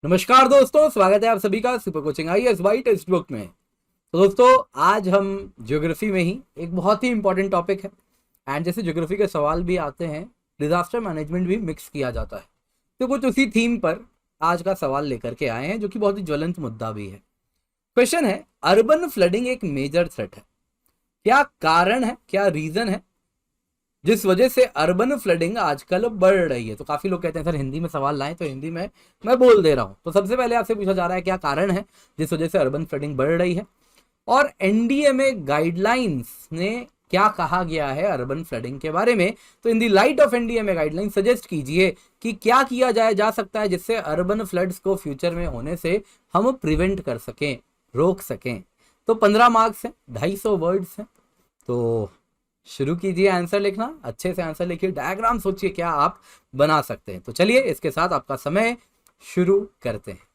नमस्कार दोस्तों, स्वागत है आप सभी का super coaching IAS Y textbook में। तो दोस्तों, आज हम ज्योग्राफी में ही एक बहुत ही इंपॉर्टेंट टॉपिक है एंड जैसे ज्योग्राफी के सवाल भी आते हैं, डिजास्टर मैनेजमेंट भी मिक्स किया जाता है। तो कुछ उसी थीम पर आज का सवाल लेकर के आए हैं, जो कि बहुत ही ज्वलंत मुद्दा भी है। क्वेश्चन है, अर्बन फ्लडिंग एक मेजर थ्रेट है। क्या कारण है, क्या रीजन है जिस वजह से अर्बन फ्लडिंग आजकल बढ़ रही है? तो काफी लोग कहते हैं सर हिंदी में सवाल लाएं, तो हिंदी में मैं बोल दे रहा हूं। तो सबसे पहले आपसे पूछा जा रहा है, क्या कारण है जिस वजह से अर्बन फ्लडिंग बढ़ रही है, और एनडीएमए गाइडलाइंस ने क्या कहा गया है अर्बन फ्लडिंग के बारे में। तो in the light of NDMA guideline suggest कीजिए कि क्या किया जाए जा सकता है जिससे अर्बन फ्लड्स को फ्यूचर में होने से हम प्रिवेंट कर सकें, रोक सकें। तो 15 मार्क्स हैं, 250 वर्ड्स हैं। तो शुरू कीजिए आंसर लिखना, अच्छे से आंसर लिखिए, डायग्राम सोचिए क्या आप बना सकते हैं। तो चलिए इसके साथ आपका समय शुरू करते हैं।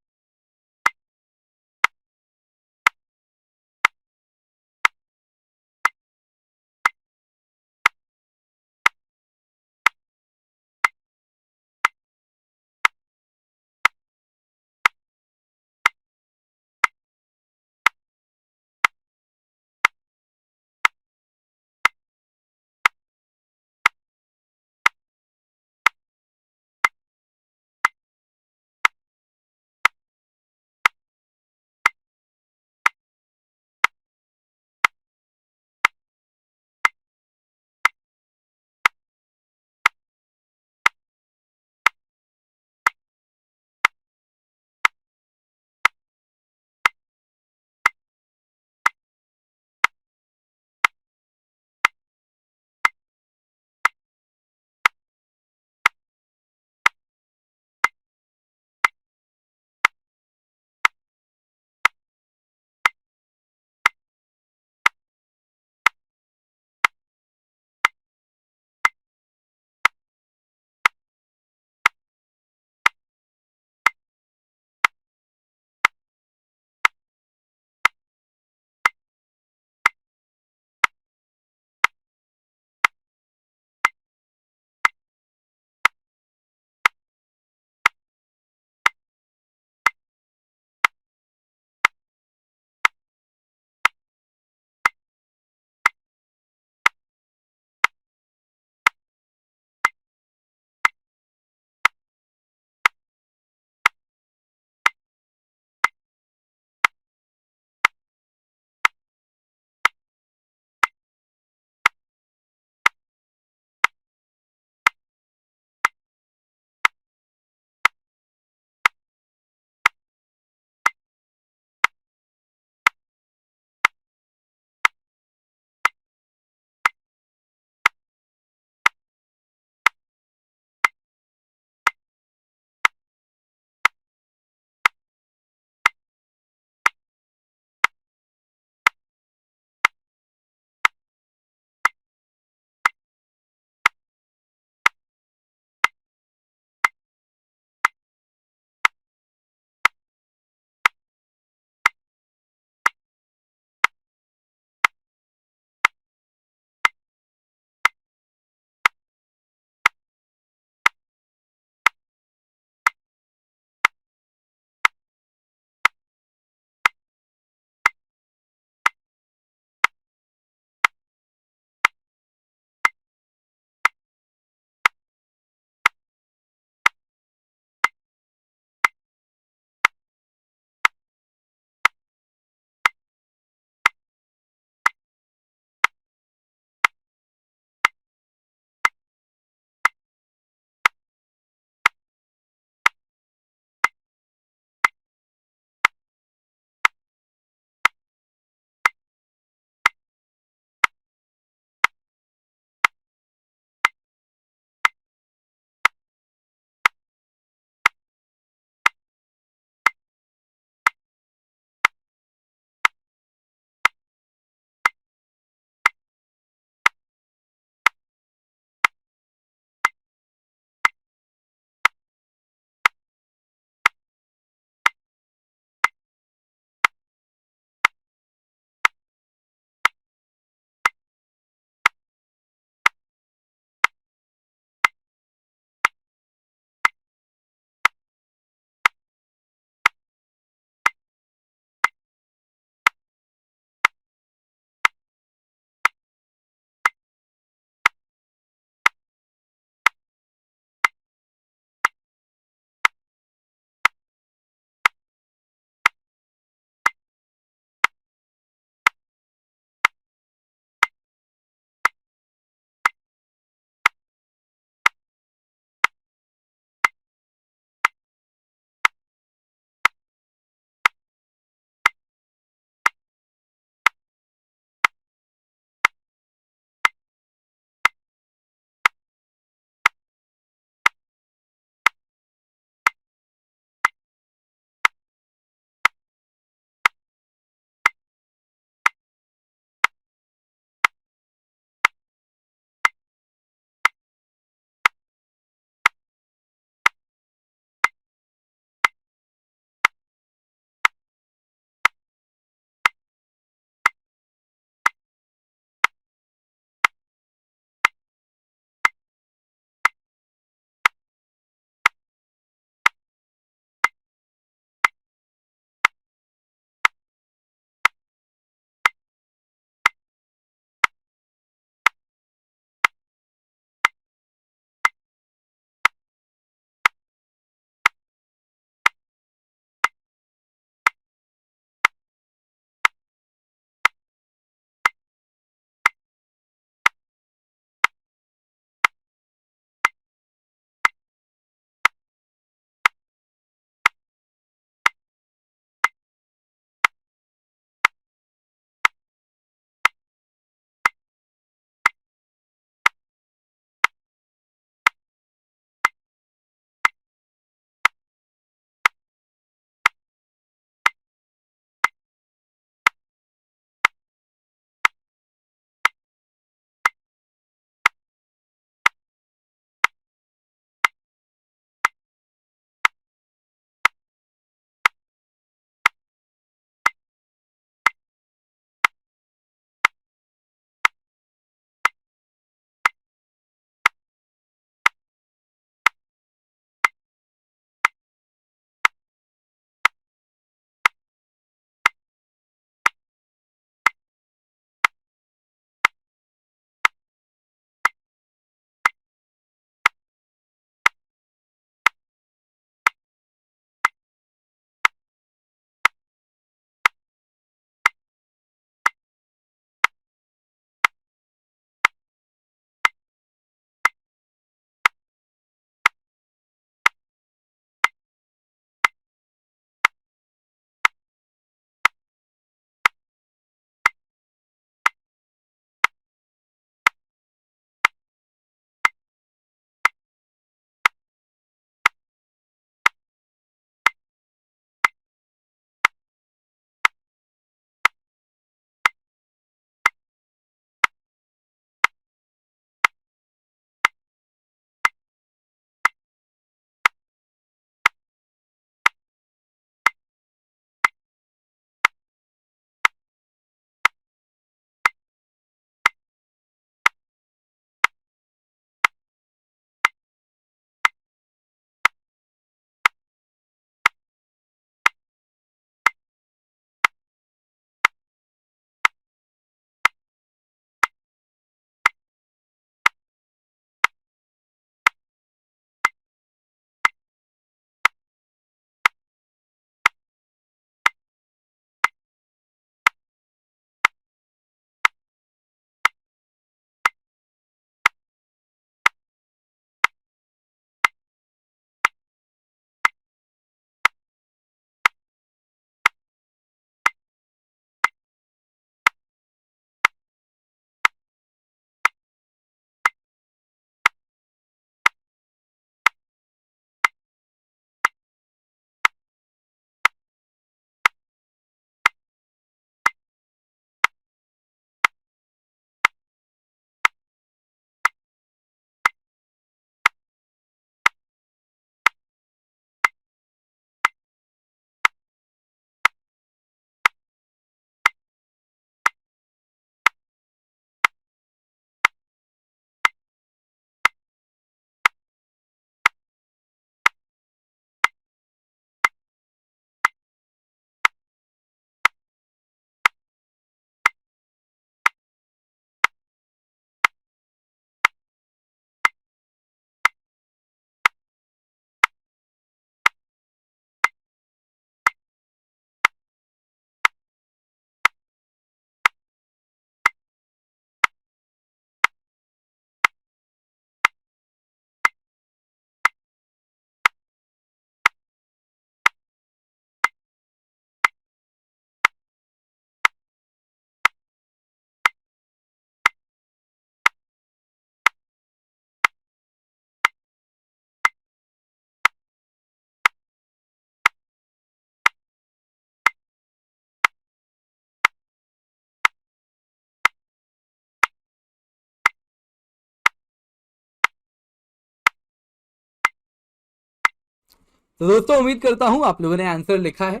तो दोस्तों उम्मीद करता हूं आप लोगों ने आंसर लिखा है।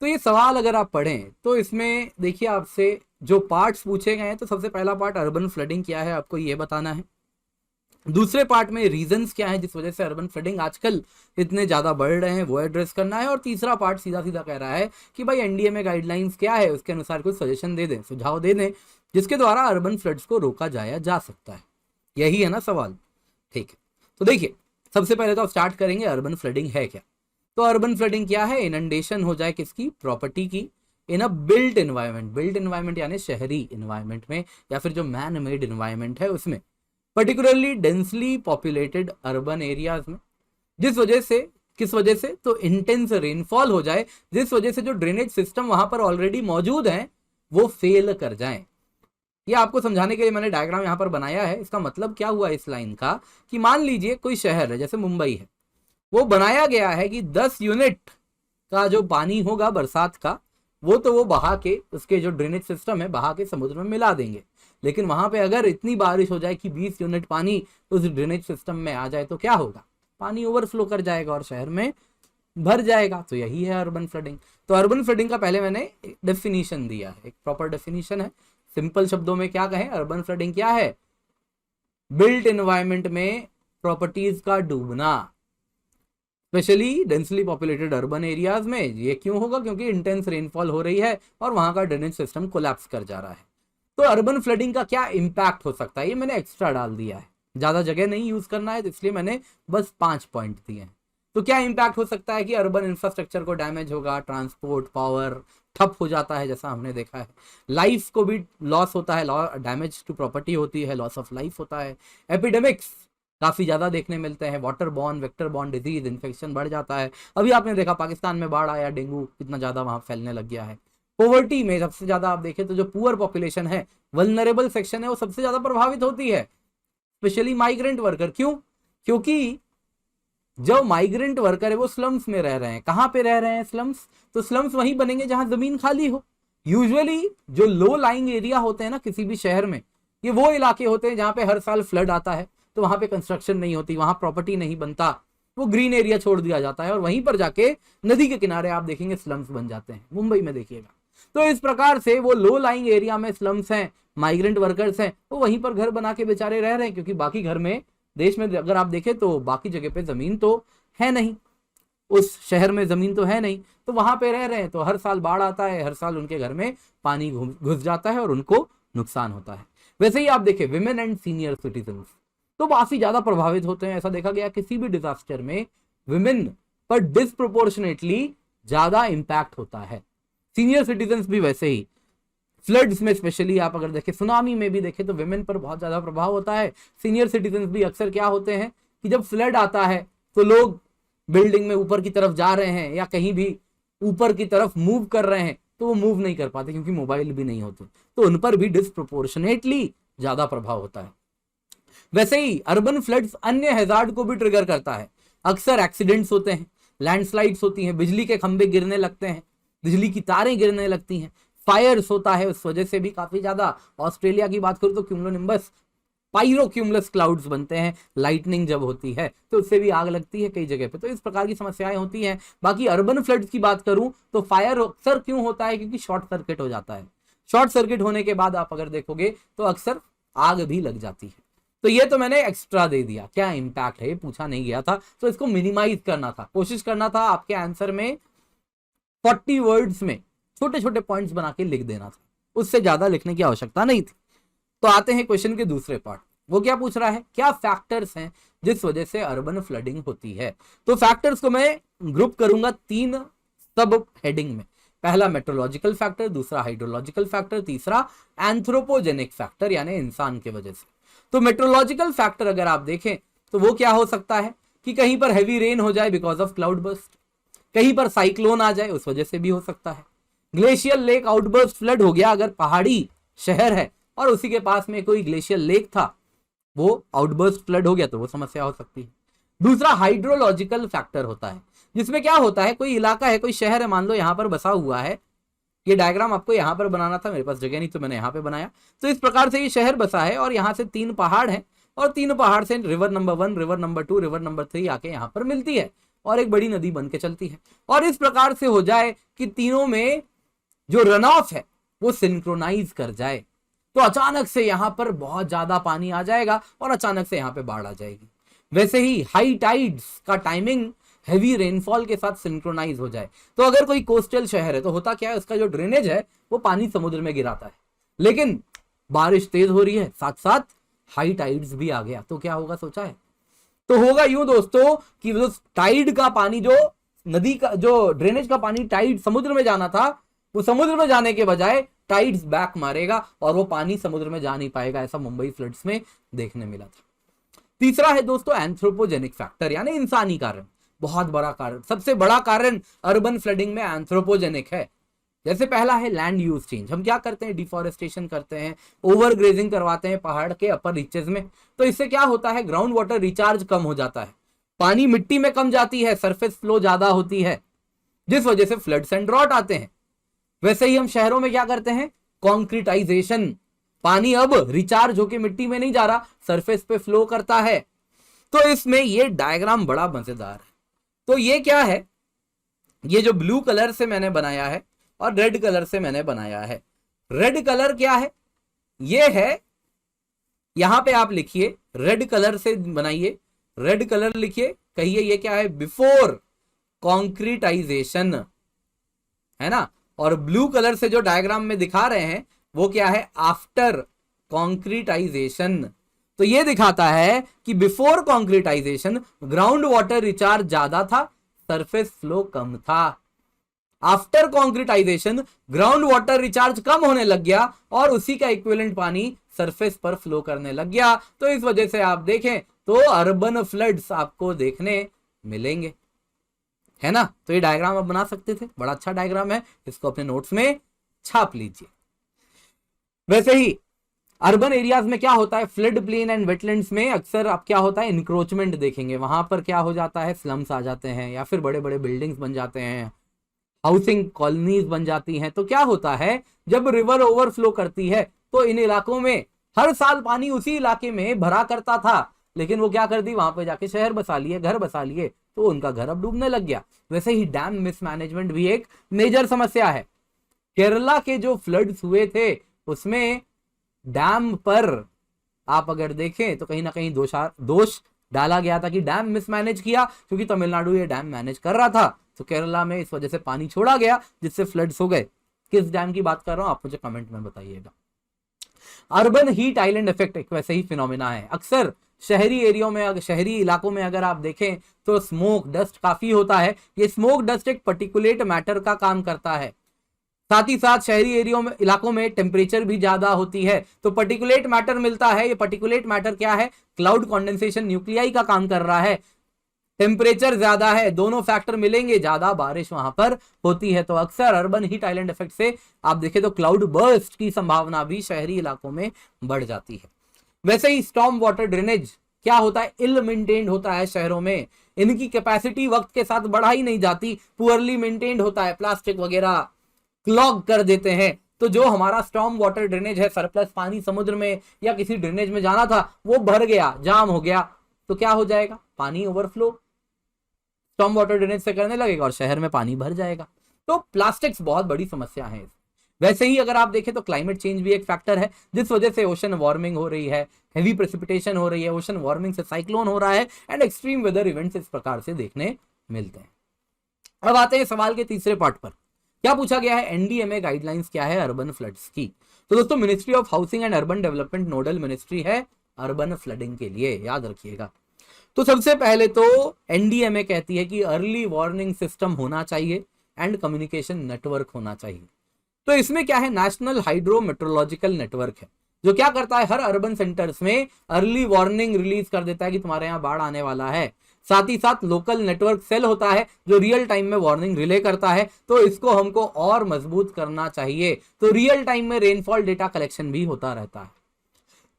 तो ये सवाल अगर आप पढ़ें तो इसमें देखिए आपसे जो पार्ट्स पूछे गए हैं, तो सबसे पहला पार्ट अर्बन फ्लडिंग क्या है आपको ये बताना है। दूसरे पार्ट में रीजंस क्या है जिस वजह से अर्बन फ्लडिंग आजकल इतने ज्यादा बढ़ रहे हैं वो एड्रेस करना है। और तीसरा पार्ट सीधा सीधा कह रहा है कि भाई एनडीए में गाइडलाइंस क्या है, उसके अनुसार कुछ सजेशन दे दें, सुझाव दे दें जिसके द्वारा अर्बन फ्लड्स को रोका जाया जा सकता है। यही है ना सवाल, ठीक है। तो देखिए सबसे पहले तो आप स्टार्ट करेंगे अर्बन फ्लडिंग है क्या। तो अर्बन फ्लडिंग क्या है, इनंडेशन हो जाए किसकी, प्रॉपर्टी की, in a built environment. Built environment यानी शहरी एनवायरमेंट में या फिर जो मैन मेड एनवायरमेंट है उसमें, particularly densely populated urban areas में। जिस वजह से, किस वजह से, तो इंटेंस रेनफॉल हो जाए जिस वजह से जो ड्रेनेज सिस्टम वहां पर ऑलरेडी मौजूद है वो फेल कर जाए। ये आपको समझाने के लिए मैंने डायग्राम यहां पर बनाया है। इसका मतलब क्या हुआ इस लाइन का कि मान लीजिए कोई शहर है जैसे मुंबई है, वो बनाया गया है कि 10 यूनिट का जो पानी होगा बरसात का वो तो वो बहा के उसके जो ड्रेनेज सिस्टम है बहा के समुद्र में मिला देंगे। लेकिन वहां पे अगर इतनी बारिश हो जाए कि 20 यूनिट पानी उस ड्रेनेज सिस्टम में आ जाए तो क्या होगा, पानी ओवरफ्लो कर जाएगा और शहर में भर जाएगा। तो यही है अर्बन फ्लडिंग। तो अर्बन फ्लडिंग का पहले मैंने डेफिनेशन दिया है, एक प्रॉपर डेफिनेशन है। सिंपल शब्दों में क्या कहें, अर्बन फ्लडिंग क्या है, बिल्ट एनवायरमेंट में प्रॉपर्टीज का डूबना, specially densely populated urban areas में। ये क्यों होगा, क्योंकि इंटेंस रेनफॉल हो रही है और वहां का ड्रेनेज सिस्टम कोलैप्स कर जा रहा है। तो अर्बन फ्लडिंग का क्या इंपैक्ट हो सकता है ये मैंने एक्स्ट्रा डाल दिया है, ज्यादा जगह नहीं यूज करना है तो इसलिए मैंने बस 5 पॉइंट दिए हैं। तो क्या इंपैक्ट हो सकता है कि अर्बन इंफ्रास्ट्रक्चर को डैमेज होगा, ट्रांसपोर्ट पावर ठप हो जाता है जैसा हमने देखा है, लाइफ को भी लॉस होता है, डैमेज टू प्रॉपर्टी होती है, लॉस ऑफ लाइफ होता है, एपिडेमिक्स काफी ज्यादा देखने मिलते हैं, water borne vector borne disease infection बढ़ जाता है। अभी आपने देखा पाकिस्तान में बाढ़ आया, डेंगू कितना ज्यादा वहां फैलने लग गया है। पॉवर्टी में सबसे ज्यादा आप देखें तो जो पुअर पॉपुलेशन है, वल्नरेबल सेक्शन है, वो सबसे ज्यादा प्रभावित होती है, स्पेशली माइग्रेंट वर्कर। क्यों, क्योंकि जो माइग्रेंट वर्कर है वो स्लम्स में रह रहे हैं। कहां पे रह रहे हैं स्लम्स, तो स्लम्स वहीं बनेंगे जहां जमीन खाली हो। यूजुअली जो लो लाइंग एरिया होते हैं ना किसी भी शहर में, ये वो इलाके होते हैं जहां पे हर साल फ्लड आता है, तो वहां पे कंस्ट्रक्शन नहीं होती, वहां प्रॉपर्टी नहीं बनता, वो ग्रीन एरिया छोड़ दिया जाता है और वहीं पर जाके नदी के किनारे आप देखेंगे स्लम्स बन जाते हैं। मुंबई में देखिएगा। तो इस प्रकार से वो लो लाइंग एरिया में स्लम्स हैं, माइग्रेंट वर्कर्स हैं, वो वहीं पर घर बना के बेचारे रह रहे हैं, क्योंकि बाकी घर में, देश में अगर आप देखें तो बाकी जगह पे जमीन तो है नहीं, उस शहर में जमीन तो है नहीं, तो वहां पे रह रहे हैं। तो हर साल बाढ़ आता है, हर साल उनके घर में पानी घुस जाता है और उनको नुकसान होता है। वैसे ही आप देखें विमेन एंड सीनियर सिटीजन तो काफी ज्यादा प्रभावित होते हैं। ऐसा देखा गया किसी भी डिजास्टर में विमेन पर डिस्प्रोपोर्शनेटली ज्यादा इंपैक्ट होता है, सीनियर सिटीजन भी वैसे ही। फ्लड्स में स्पेशली आप अगर देखें, सुनामी में भी देखें तो विमेन पर बहुत ज्यादा प्रभाव होता है। सीनियर सिटीजन भी अक्सर क्या होते हैं कि जब फ्लड आता है तो लोग बिल्डिंग में ऊपर की तरफ जा रहे हैं या कहीं भी ऊपर की तरफ मूव कर रहे हैं तो वो मूव नहीं कर पाते क्योंकि मोबाइल भी नहीं होते, तो उन पर भी डिस्प्रोपोर्शनेटली ज्यादा प्रभाव होता है। वैसे ही अर्बन फ्लड्स अन्य हैजार्ड को भी ट्रिगर करता है। अक्सर एक्सीडेंट्स होते हैं, लैंडस्लाइड्स होती हैं, बिजली के खंभे गिरने लगते हैं, बिजली की तारें गिरने लगती हैं, फायर्स होता है, उस वजह से भी काफी ज्यादा। ऑस्ट्रेलिया की बात करूं तो क्यूमुलोनिम्बस पायरोक्यूमुलस क्लाउड्स बनते हैं, लाइटनिंग जब होती है तो उससे भी आग लगती है कई जगह पे, तो इस प्रकार की समस्याएं होती हैं। बाकी अर्बन फ्लड्स की बात करूं तो फायर अक्सर क्यों होता है, क्योंकि शॉर्ट सर्किट हो जाता है। शॉर्ट सर्किट होने के बाद आप अगर देखोगे तो अक्सर आग भी लग जाती है। तो ये तो मैंने एक्स्ट्रा दे दिया, क्या इंपैक्ट है ये पूछा नहीं गया था, तो इसको मिनिमाइज करना था, कोशिश करना था आपके आंसर में 40 वर्ड्स में छोटे छोटे पॉइंट्स बना के लिख देना था, उससे ज्यादा लिखने की आवश्यकता नहीं थी। तो आते हैं क्वेश्चन के दूसरे पार्ट। वो क्या पूछ रहा है, क्या फैक्टर्स हैं जिस वजह से अर्बन फ्लडिंग होती है। तो फैक्टर्स को मैं ग्रुप करूंगा 3 सब हेडिंग में। पहला मेट्रोलॉजिकल फैक्टर, दूसरा हाइड्रोलॉजिकल फैक्टर, तीसरा एंथ्रोपोजेनिक फैक्टर यानी इंसान के वजह से। तो मेट्रोलॉजिकल फैक्टर अगर आप देखें तो वो क्या हो सकता है कि कहीं पर हैवी रेन हो जाए बिकॉज ऑफ क्लाउड बर्स्ट, कहीं पर साइक्लोन आ जाए उस वजह से भी हो सकता है। ग्लेशियल लेक आउटबर्स्ट फ्लड हो गया, अगर पहाड़ी शहर है और उसी के पास में कोई ग्लेशियल लेक था, वो आउटबर्स्ट फ्लड हो गया तो वो समस्या हो सकती है। दूसरा हाइड्रोलॉजिकल फैक्टर होता है, जिसमें क्या होता है, कोई इलाका है, कोई शहर है, मान लो यहां पर बसा हुआ है। ये डायग्राम आपको यहां पर बनाना था, मेरे पास जगह नहीं तो मैंने यहां पे बनाया। तो इस प्रकार से ये शहर बसा है और यहां से 3 पहाड़ हैं और 3 पहाड़ से river number 1, river number 2, river number 3 आके यहां पर मिलती है और एक बड़ी नदी बन के चलती है, और इस प्रकार से हो जाए कि तीनों में जो रन ऑफ है वो सिंक्रोनाइज कर जाए, तो अचानक से यहां पर बहुत ज्यादा पानी आ जाएगा और अचानक से यहां पे बाढ़ आ जाएगी। वैसे ही हाई टाइड्स का टाइमिंग हैवी रेनफॉल के साथ सिंक्रोनाइज हो जाए, तो अगर कोई कोस्टल शहर है तो होता क्या है, उसका जो ड्रेनेज है वो पानी समुद्र में गिराता है, लेकिन बारिश तेज हो रही है, साथ साथ हाई टाइड्स भी आ गया, तो क्या होगा सोचा है? तो होगा यूं दोस्तों कि जो टाइड का पानी, जो नदी का जो ड्रेनेज का पानी टाइड समुद्र में जाना था, वो समुद्र में जाने के बजाय टाइड्स बैक मारेगा और वो पानी समुद्र में जा नहीं पाएगा। ऐसा मुंबई फ्लड्स में देखने मिला था। तीसरा है दोस्तों एंथ्रोपोजेनिक फैक्टर, यानी इंसानी कारण। बहुत बड़ा कारण, सबसे बड़ा कारण अर्बन फ्लडिंग में एंथ्रोपोजेनिक है। जैसे पहला है लैंड यूज चेंज। हम क्या करते हैं, डिफॉरेस्टेशन करते हैं, ओवर ग्रेजिंग करवाते हैं पहाड़ के अपर रीचेज में, तो इससे क्या होता है, ग्राउंड वाटर रिचार्ज कम हो जाता है, पानी मिट्टी में कम जाती है, सरफेस फ्लो ज्यादा होती है, जिस वजह से फ्लड्स एंड ड्रॉट आते हैं। वैसे ही हम शहरों में क्या करते हैं, कॉन्क्रीटाइजेशन, पानी अब रिचार्ज होकर मिट्टी में नहीं जा रहा, सरफेस पे फ्लो करता है। तो इसमें ये डायग्राम बड़ा मजेदार है। तो ये क्या है, ये जो ब्लू कलर से मैंने बनाया है और रेड कलर से मैंने बनाया है। रेड कलर क्या है, ये है, यहां पे आप लिखिए, रेड कलर से बनाइए, रेड कलर लिखिए, कहिए ये क्या है, बिफोर कॉन्क्रीटाइजेशन, है ना। और ब्लू कलर से जो डायग्राम में दिखा रहे हैं वो क्या है, आफ्टर कॉन्क्रीटाइजेशन। तो ये दिखाता है कि बिफोर कॉन्क्रीटाइजेशन ग्राउंड वाटर रिचार्ज ज्यादा था, सरफेस फ्लो कम था। आफ्टर कॉन्क्रीटाइजेशन ग्राउंड वाटर रिचार्ज कम होने लग गया और उसी का इक्विवेलेंट पानी सरफेस पर फ्लो करने लग गया। तो इस वजह से आप देखें तो अर्बन फ्लड्स आपको देखने मिलेंगे, है ना। तो ये डायग्राम आप बना सकते थे, बड़ा अच्छा डायग्राम है, इसको अपने नोट्स में छाप लीजिए। वैसे ही अर्बन एरियाज में क्या होता है, फ्लड प्लेन एंड वेटलैंड्स में अक्सर आप क्या होता है, इंक्रोचमेंट देखेंगे। वहां पर क्या हो जाता है, स्लम्स आ जाते हैं या फिर बड़े बड़े बिल्डिंग्स बन जाते हैं, हाउसिंग कॉलोनीज बन जाती हैं। तो क्या होता है, जब रिवर ओवरफ्लो करती है तो इन इलाकों में हर साल पानी उसी इलाके में भरा करता था, लेकिन वो क्या कर दी, वहां पे जाके शहर बसा लिए, घर बसा लिए, तो उनका घर अब डूबने लग गया। वैसे ही डैम मिसमैनेजमेंट भी एक मेजर समस्या है। केरला के जो फ्लड्स हुए थे उसमें डैम पर आप अगर देखें तो कहीं ना कहीं दोष डाला गया था कि डैम मिसमैनेज किया, क्योंकि तमिलनाडु ये डैम मैनेज कर रहा था, तो केरला में इस वजह से पानी छोड़ा गया जिससे फ्लड्स हो गए। किस डैम की बात कर रहा हूं आप मुझे कमेंट में बताइएगा। अर्बन हीट आइलैंड इफेक्ट एक वैसे ही फिनोमिना है। अक्सर शहरी एरिया में, शहरी इलाकों में अगर आप देखें तो स्मोक डस्ट काफी होता है। ये स्मोक डस्ट एक पर्टिकुलेट मैटर का काम करता है। साथ ही साथ शहरी एरिया में, इलाकों में टेम्परेचर भी ज्यादा होती है, तो पर्टिकुलेट मैटर मिलता है। ये पर्टिकुलेट मैटर क्या है, क्लाउड कंडेंसेशन न्यूक्लियाई का काम कर रहा है। टेम्परेचर ज्यादा है, दोनों फैक्टर मिलेंगे, ज्यादा बारिश वहां पर होती है। तो अक्सर अर्बन हीट आइलैंड इफेक्ट से आप देखें तो क्लाउड बर्स्ट की संभावना भी शहरी इलाकों में बढ़ जाती है। वैसे ही स्टॉर्म वाटर ड्रेनेज क्या होता है, इल मेंटेन्ड होता है शहरों में। इनकी कैपेसिटी वक्त के साथ बढ़ा ही नहीं जाती, पुअरली मेंटेन्ड होता है, प्लास्टिक वगैरह क्लॉग कर देते हैं। तो जो हमारा स्टॉर्म वाटर ड्रेनेज है, सरप्लस पानी समुद्र में या किसी ड्रेनेज में जाना था वो भर गया, जाम हो गया, तो क्या हो जाएगा, पानी ओवरफ्लो स्टॉर्म वाटर ड्रेनेज से करने लगेगा और शहर में पानी भर जाएगा। तो प्लास्टिक्स बहुत बड़ी समस्या है। वैसे ही अगर आप देखें तो क्लाइमेट चेंज भी एक फैक्टर है, जिस वजह से ओशन वार्मिंग हो रही है, हैवी प्रेसिपिटेशन हो रही है, ओशन वार्मिंग से साइक्लोन हो रहा है एंड एक्सट्रीम वेदर इवेंट्स इस प्रकार से देखने मिलते हैं। अब आते हैं सवाल के तीसरे पार्ट पर। क्या पूछा गया है, एनडीएमए गाइडलाइंस क्या है अर्बन फ्लड्स की। तो दोस्तों ministry of housing and urban development nodal ministry है अर्बन फ्लडिंग के लिए, याद रखिएगा। तो सबसे पहले तो एनडीएमए कहती है कि अर्ली वार्निंग सिस्टम होना चाहिए एंड कम्युनिकेशन नेटवर्क होना चाहिए। तो इसमें क्या है, नेशनल हाइड्रो मेट्रोलॉजिकल नेटवर्क है, जो क्या करता है, हर अर्बन सेंटर्स में अर्ली वार्निंग रिलीज कर देता है कि तुम्हारे यहाँ बाढ़ आने वाला है। साथ ही साथ लोकल नेटवर्क सेल होता है जो रियल टाइम में वार्निंग रिले करता है। तो इसको हमको और मजबूत करना चाहिए। तो रियल टाइम में रेनफॉल डेटा कलेक्शन भी होता रहता है।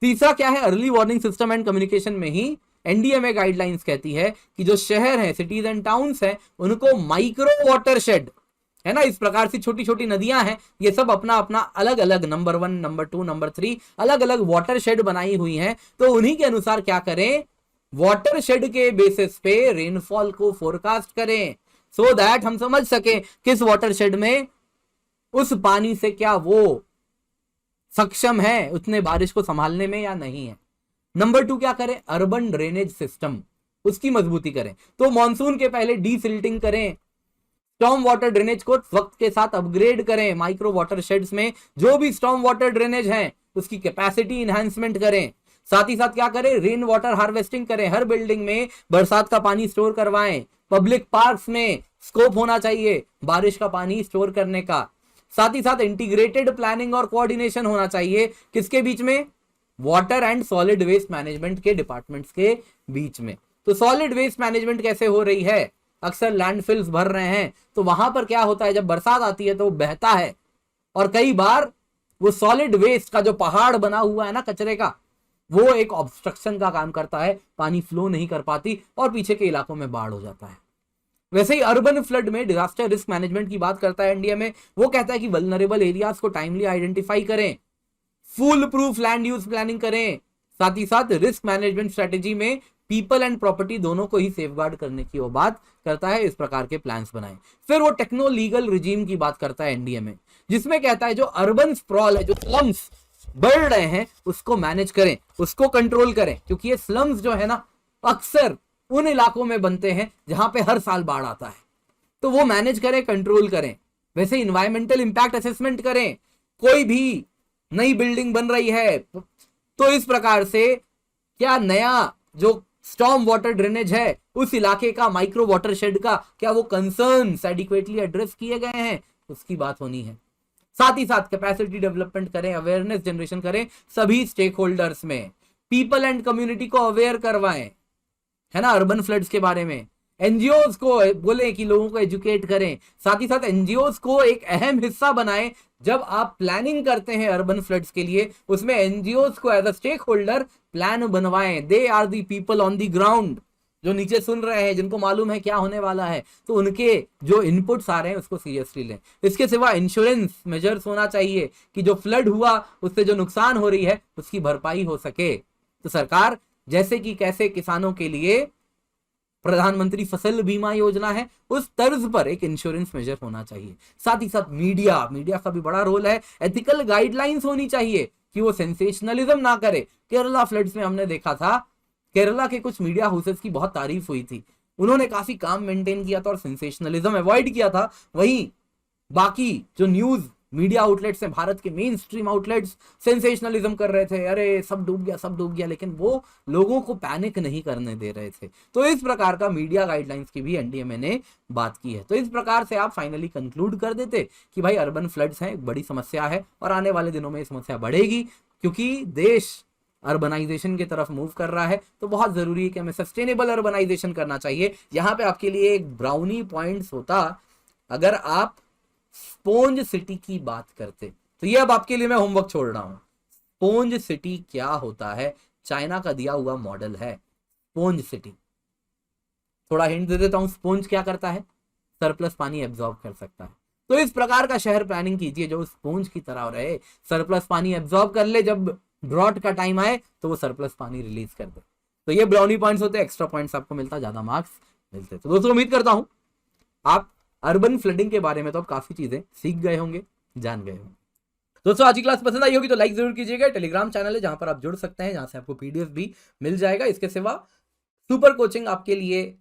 तीसरा क्या है, early warning system and communication में ही एनडीएमए गाइडलाइंस कहती है कि जो शहर है, सिटीज एंड टाउन्स हैं, उनको माइक्रो वाटरशेड, है ना, इस प्रकार से छोटी छोटी नदियां हैं, ये सब अपना अपना अलग अलग नंबर 1, नंबर 2, नंबर 3 अलग अलग वाटरशेड बनाई हुई हैं। तो उन्हीं के अनुसार क्या करें, वाटरशेड के बेसिस पे रेनफॉल को फोरकास्ट करें, सो दैट हम समझ सके किस वाटरशेड में उस पानी से क्या वो सक्षम है उतने बारिश को संभालने में या नहीं है। नंबर 2 क्या करें, अर्बन ड्रेनेज सिस्टम उसकी मजबूती करें। तो मॉनसून के पहले डीसिल्टिंग करें, स्टॉर्म वाटर ड्रेनेज को वक्त के साथ अपग्रेड करें, माइक्रो वाटर शेड्स में जो भी स्टॉर्म वाटर ड्रेनेज है उसकी कैपेसिटी इनहैंसमेंट करें। साथ ही साथ क्या करें, रेन वाटर हार्वेस्टिंग करें, हर बिल्डिंग में बरसात का पानी स्टोर करवाएं, पब्लिक पार्क्स में स्कोप होना चाहिए बारिश का पानी स्टोर करने का। साथ ही साथ इंटीग्रेटेड प्लानिंग और कोऑर्डिनेशन होना चाहिए किसके बीच में, water and solid waste management के डिपार्टमेंट्स के बीच में। तो सॉलिड वेस्ट मैनेजमेंट कैसे हो रही है, अक्सर लैंडफिल्स भर रहे हैं तो वहां पर क्या होता है, जब बरसात आती है तो वो बहता है और कई बार वो सॉलिड वेस्ट का जो पहाड़ बना हुआ है ना कचरे का, वो एक ऑब्स्ट्रक्शन का काम करता है, पानी फ्लो नहीं कर पाती और पीछे के इलाकों में बाढ़ हो जाता है। वैसे ही अर्बन फ्लड में डिजास्टर रिस्क मैनेजमेंट की बात करता है इंडिया में, वो कहता है कि वल्नरेबल एरियाज को टाइमली आइडेंटिफाई करें, full proof land use planning करें, साथ ही साथ रिस्क मैनेजमेंट स्ट्रेटेजी में पीपल एंड प्रॉपर्टी दोनों को ही सेफगार्ड करने की वो बात करता है, इस प्रकार के प्लान्स बनाएं। फिर वो टेक्नो लीगल रिजीम की बात करता है एनडीए में, जिसमें कहता है जो अर्बन स्प्रॉल है, जो स्लम्स बढ़ रहे हैं उसको मैनेज करें, उसको कंट्रोल करें, क्योंकि ये स्लम्स जो है ना अक्सर उन इलाकों में बनते हैं जहां पे हर साल बाढ़ आता है, तो वो मैनेज करें, कंट्रोल करें। वैसे इन्वायरमेंटल इंपैक्ट असेसमेंट करें, कोई भी नई बिल्डिंग बन रही है तो इस प्रकार से क्या नया जो स्टॉर्म वाटर ड्रेनेज है उस इलाके का, माइक्रो वाटरशेड का, क्या वो कंसर्न्स एडिक्वेटली एड्रेस किए गए हैं, उसकी बात होनी है। साथ ही साथ कैपेसिटी डेवलपमेंट करें, अवेयरनेस जनरेशन करें सभी स्टेक होल्डर्स में, पीपल एंड कम्युनिटी को अवेयर करवाएं, है ना, अर्बन फ्लड्स के बारे में। एनजीओज को बोले कि लोगों को एजुकेट करें, साथ ही साथ एनजीओज को एक अहम हिस्सा बनाएं। जब आप प्लानिंग करते हैं अर्बन फ्लड्स के लिए, उसमें एनजीओज को as a stake holder plan बनवाएं। They are the people on the ground, जो नीचे सुन रहे हैं, जिनको मालूम है क्या होने वाला है, तो उनके जो इनपुट्स आ रहे हैं उसको सीरियसली लें। इसके सिवा इंश्योरेंस मेजर्स होना चाहिए कि जो फ्लड हुआ उससे जो नुकसान हो रही है उसकी भरपाई हो सके। तो सरकार जैसे कि कैसे किसानों के लिए प्रधानमंत्री फसल बीमा योजना है, उस तर्ज पर एक इंश्योरेंस मेजर होना चाहिए। साथ ही साथ मीडिया का भी बड़ा रोल है, एथिकल गाइडलाइंस होनी चाहिए कि वो सेंसेशनलिज्म ना करे। केरला फ्लड्स में हमने देखा था, केरला के कुछ मीडिया हाउसेस की बहुत तारीफ हुई थी, उन्होंने काफी काम मेंटेन किया था और सेंसेशनलिज्म अवॉइड किया था। वहीं बाकी जो न्यूज मीडिया आउटलेट्स हैं, भारत के मेन स्ट्रीम आउटलेट्स सेंसेशनलिज्म कर रहे थे, अरे सब डूब गया, लेकिन वो लोगों को पैनिक नहीं करने दे रहे थे। तो इस प्रकार का मीडिया गाइडलाइंस की भी एनडीएमए ने बात की है। तो इस प्रकार से आप फाइनली कंक्लूड कर देते कि भाई अर्बन फ्लड्स हैं, एक बड़ी समस्या है और आने वाले दिनों में ये समस्या बढ़ेगी, क्योंकि देश अर्बनाइजेशन की तरफ मूव कर रहा है। तो बहुत जरूरी है कि हमें सस्टेनेबल अर्बनाइजेशन करना चाहिए। यहाँ पे आपके लिए एक ब्राउनी पॉइंट्स होता, अगर आप स्पोंज सिटी की बात करते, तो ये अब आपके लिए मैं होमवर्क छोड़ रहा हूं। स्पोंज सिटी क्या होता है, चाइना का दिया हुआ मॉडल है स्पोंज सिटी। थोड़ा हिंट दे देता हूं, स्पोंज क्या करता है, सरप्लस पानी एब्जॉर्ब कर सकता है। तो इस प्रकार का शहर प्लानिंग कीजिए जो स्पोंज की तरह रहे, सरप्लस पानी एब्जॉर्ब कर ले, जब ड्रॉट का टाइम आए तो वो सरप्लस पानी रिलीज कर दे। तो ये ब्राउनी पॉइंट्स होते, एक्स्ट्रा पॉइंट्स आपको मिलता, ज्यादा मार्क्स मिलते। तो दोस्तों उम्मीद करता हूं आप अर्बन फ्लडिंग के बारे में तो आप काफी चीजें सीख गए होंगे, जान गए होंगे। दोस्तों आज की क्लास पसंद आई होगी तो लाइक जरूर कीजिएगा। टेलीग्राम चैनल है जहां पर आप जुड़ सकते हैं, जहां से आपको पीडीएफ भी मिल जाएगा। इसके सिवा सुपर कोचिंग आपके लिए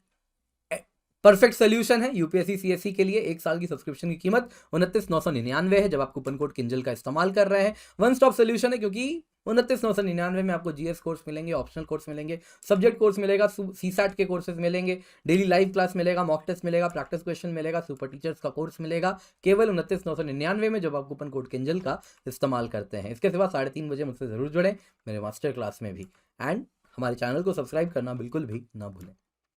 परफेक्ट सोल्यूशन है यूपीएससी सीएससी के लिए। 1 साल की सब्सक्रिप्शन की कीमत 29,999 है जब आप कूपन कोड किंजल का इस्तेमाल कर रहे हैं। वन स्टॉप सोल्यूशन है, क्योंकि 29,999 में आपको जीएस कोर्स मिलेंगे, ऑप्शनल कोर्स मिलेंगे, सब्जेक्ट कोर्स मिलेगा, सीसैट के कोर्सेज मिलेंगे, डेली लाइव क्लास मिलेगा, मॉक टेस्ट मिलेगा, प्रैक्टिस क्वेश्चन मिलेगा, सुपर टीचर्स का कोर्स मिलेगा, केवल 29,999 में जब आप कूपन कोड किंजल का इस्तेमाल करते हैं। इसके सिवा 3:30 बजे मुझसे जरूर जुड़ें मेरे मास्टर क्लास में भी, एंड हमारे चैनल को सब्सक्राइब करना बिल्कुल भी ना भूलें।